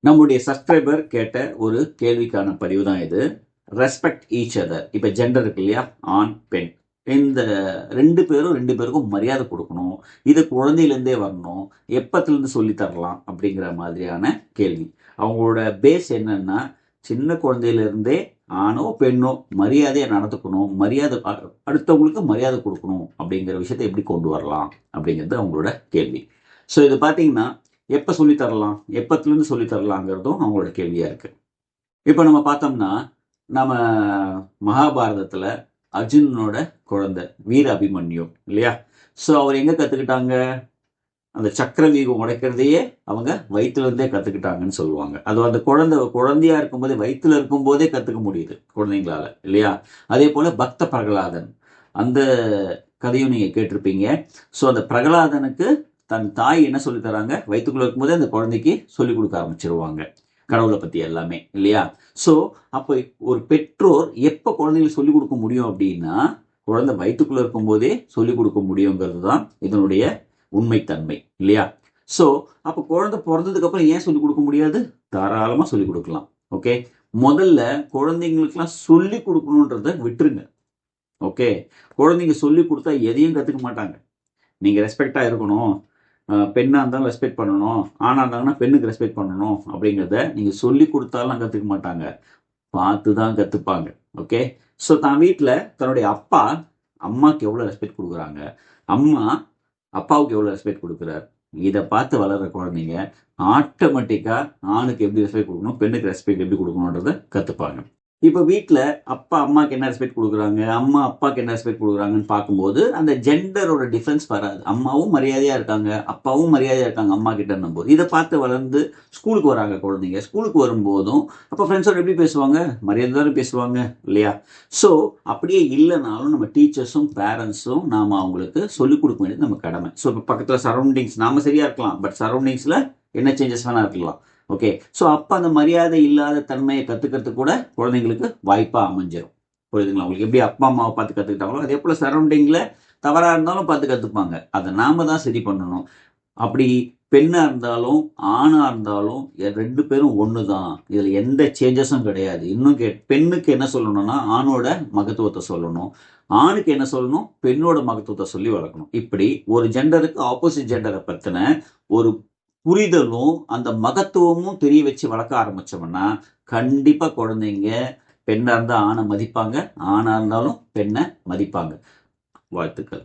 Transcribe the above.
நம்முடைய சப்ஸ்கிரைபர் கேட்ட ஒரு கேள்விக்கான பதிவு தான் இது. Respect each other. இப்போ ஜெண்டர் இருக்கு இல்லையா, ஆண் பெண், இந்த ரெண்டு பேருக்கும் மரியாதை கொடுக்கணும். இது குழந்தையிலேருந்தே வரணும். எப்பத்துலேருந்து சொல்லி தரலாம் அப்படிங்கிற மாதிரியான கேள்வி. அவங்களோட பேஸ் என்னன்னா, சின்ன குழந்தையிலேருந்தே ஆணோ பெண்ணோ மரியாதையை நடந்துக்கணும், மரியாதை அடுத்தவங்களுக்கு மரியாதை கொடுக்கணும் அப்படிங்கிற விஷயத்தை எப்படி கொண்டு வரலாம் அப்படிங்கிறது அவங்களோட கேள்வி. ஸோ இது பார்த்தீங்கன்னா எப்போ சொல்லி தரலாம், எப்பத்துலேருந்து சொல்லி தரலாங்கிறதும் அவங்களோட கேள்வியாக இருக்குது. இப்போ நம்ம பார்த்தோம்னா, நம்ம மகாபாரதத்தில் அர்ஜுனனோட குழந்தை வீர அபிமன்யு இல்லையா. ஸோ அவர் எங்கே கற்றுக்கிட்டாங்க, அந்த சக்கரவியூகம் உடைக்கிறதையே அவங்க வயிற்றுலேருந்தே கற்றுக்கிட்டாங்கன்னு சொல்லுவாங்க. அது அந்த குழந்தையா இருக்கும்போதே, வயிற்றுல இருக்கும்போதே கற்றுக்க முடியுது குழந்தைங்களால இல்லையா. அதே போல் பக்த பிரகலாதன், அந்த கதையும் நீங்கள் கேட்டிருப்பீங்க. ஸோ அந்த பிரகலாதனுக்கு தன் தாய் என்ன சொல்லி தராங்க, வயிற்றுக்குள்ள இருக்கும்போதே அந்த குழந்தைக்கு சொல்லிக் கொடுக்க ஆரம்பிச்சிருவாங்க கடவுளை பற்றி எல்லாமே இல்லையா. ஸோ அப்போ ஒரு பெற்றோர் எப்போ குழந்தைங்களுக்கு சொல்லிக் கொடுக்க முடியும் அப்படின்னா, குழந்தை வயிற்றுக்குள்ள இருக்கும்போதே சொல்லிக் கொடுக்க முடியுங்கிறது தான் இதனுடைய உண்மைத்தன்மை இல்லையா. ஸோ அப்போ குழந்தை பிறந்ததுக்கு அப்புறம் ஏன் சொல்லிக் கொடுக்க முடியாது, தாராளமாக சொல்லிக் கொடுக்கலாம். ஓகே, முதல்ல குழந்தைங்களுக்குலாம் சொல்லி கொடுக்கணுன்றத விட்டுருங்க. ஓகே, குழந்தைங்க சொல்லி கொடுத்தா எதையும் கற்றுக்க மாட்டாங்க. நீங்கள் ரெஸ்பெக்டாக இருக்கணும், பெண்ணாக இருந்தாலும் ரெஸ்பெக்ட் பண்ணணும், ஆணாக இருந்தாங்கன்னா பெண்ணுக்கு ரெஸ்பெக்ட் பண்ணணும் அப்படிங்கிறத நீங்கள் சொல்லி கொடுத்தாலும் கற்றுக்க மாட்டாங்க, பார்த்து தான் கற்றுப்பாங்க. ஓகே, ஸோ தான் வீட்டில் தன்னுடைய அப்பா அம்மாவுக்கு எவ்வளோ ரெஸ்பெக்ட் கொடுக்குறாங்க, அம்மா அப்பாவுக்கு எவ்வளோ ரெஸ்பெக்ட் கொடுக்குறாரு, இதை பார்த்து வளர்கிற குழந்தைங்க ஆட்டோமேட்டிக்காக ஆணுக்கு எப்படி ரெஸ்பெக்ட் கொடுக்கணும், பெண்ணுக்கு ரெஸ்பெக்ட் எப்படி கொடுக்கணுன்றதை கற்றுப்பாங்க. இப்போ வீட்டில் அப்பா அம்மாவுக்கு என்ன ரெஸ்பெக்ட் கொடுக்குறாங்க, அம்மா அப்பாவுக்கு என்ன ரெஸ்பெக்ட் கொடுக்குறாங்கன்னு பார்க்கும்போது அந்த ஜெண்டரோட டிஃப்ரென்ஸ் வராது. அம்மாவும் மரியாதையாக இருக்காங்க, அப்பாவும் மரியாதையாக இருக்காங்க அம்மா கிட்டன்னும் போது, இதை பார்த்து வளர்ந்து ஸ்கூலுக்கு வராங்க குழந்தைங்க. ஸ்கூலுக்கு வரும்போதும் அப்போ ஃப்ரெண்ட்ஸோட எப்படி பேசுவாங்க, மரியாதை தானே பேசுவாங்க இல்லையா. ஸோ அப்படியே இல்லைனாலும் நம்ம டீச்சர்ஸும் பேரண்ட்ஸும் நாம் அவங்களுக்கு சொல்லிக் கொடுக்க வேண்டியது நம்ம கடமை. ஸோ இப்போ பக்கத்தில் சரௌண்டிங்ஸ் நாம் சரியாக இருக்கலாம், பட் சரௌண்டிங்ஸில் என்ன சேஞ்சஸ் வேணால் இருக்கலாம். ஓகே, ஸோ அப்போ அந்த மரியாதை இல்லாத தன்மையை கற்றுக்கிறதுக்கு கூட குழந்தைங்களுக்கு வாய்ப்பாக அமைஞ்சிடும். புரியுதுங்களா உங்களுக்கு, எப்படி அப்பா அம்மாவை பார்த்து கற்றுக்கிட்டாங்களோ அதே போல் சரௌண்டிங்கில் தவறாக இருந்தாலும் பார்த்து கற்றுப்பாங்க. அதை நாம தான் சரி பண்ணணும். அப்படி பெண்ணாக இருந்தாலும் ஆணாக இருந்தாலும் ரெண்டு பேரும் ஒன்று தான், இதில் எந்த சேஞ்சஸும் கிடையாது. இன்னும் பெண்ணுக்கு என்ன சொல்லணும்னா ஆணோட மகத்துவத்தை சொல்லணும், ஆணுக்கு என்ன சொல்லணும் பெண்ணோட மகத்துவத்தை சொல்லி வளர்க்கணும். இப்படி ஒரு ஜெண்டருக்கு ஆப்போசிட் ஜெண்டரை பற்றின ஒரு புரிதலும் அந்த மகத்துவமும் தெரிய வச்சு வளர்க்க ஆரம்பிச்சோம்னா கண்டிப்பா குழந்தைங்க பெண்ணா இருந்தா ஆணை மதிப்பாங்க, ஆணா இருந்தாலும் பெண்ணை மதிப்பாங்க. வாழ்த்துக்கள்.